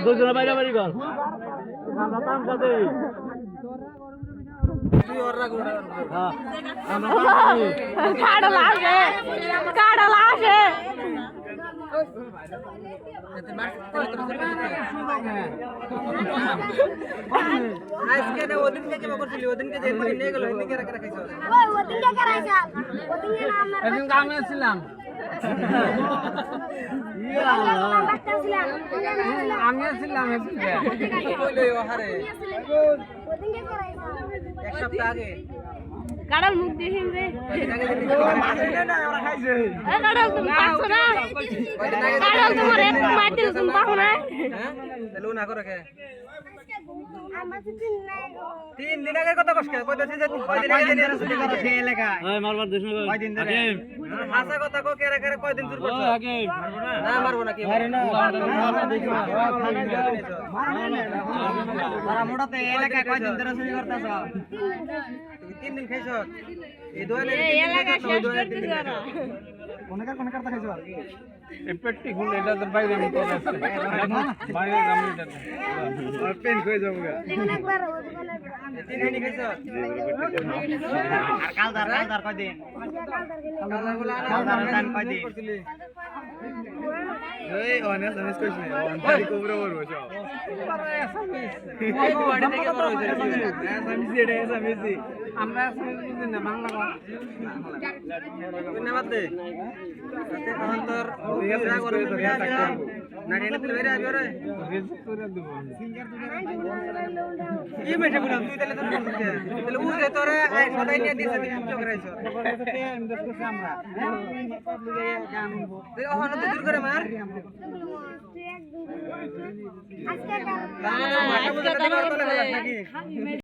দুজনে বাইরে বাড়ি গল সাথে আজকে না ওদিন কে কেমন করছিলি ওদিন কে যে পরে নিয়ে গেল ওদিন কে রাখা খাইছো ওই ওদিন কে করাইছা ওদিন কে নাম এদিন আমি ছিলাম আমি ছিলাম কইলে ওহারে ওদিন কে করাইছা এক সপ্তাহ আগে কাড়াল মুখ দেখেন রে ওরা খাইছে কাড়াল তুমি পাচ্ছ না কাড়াল তোমার এক মাইতে তুমি পাও না হ্যাঁ তাহলে না করে কে আমার দিন নাই 3 দিন আগের কথা কইছে কইতাছে যে কয়দিন আগে দিন ছুটি করো সেই এলাকায় এই মারবার দেশ না কয়দিন ধরে হাসা কথা কো কেরে কেরে কয়দিন দূর করছো আগে না মারবো না কি মারে না মারা মোটাতে এলাকায় কয়দিন ধরে ছুটি করতেছ 3 দিন খাইছো এই দোয়ালে এই এলাকা শেষ করতে যারা কোনে কাটা খাইছো এই পেটটি খুলে এটা তো বাইরে আমি করে আসছে বাইরে আমি এটা আর পেন হয়ে যাবো গা একবার ওদিকে 3 দিন খাইছো আর কালদার কয়দিন কালদার কয়দিন করছিলি এই অনেস অনেস কইছ না অনলি কোবরা বলবো সব এই বাড়ি থেকে বড় হইছে এসএমসি এটা এসএমসি আমরা বুঝি না বাংলা ধন্যবাদ দে তাতে অন্তর না রেলে তুই বেরে আবি রে রেজিস্টার করে দেব কি মেটে বল তুই তাহলে তোর বলতে তাহলে উড়ে তোরে সদাই নিয়ে দিছে তুই চুপ করাইছো আমরা তুই ওখানে তো দূর করে মার আজকে ভাষা বুঝাতে পারতো না নাকি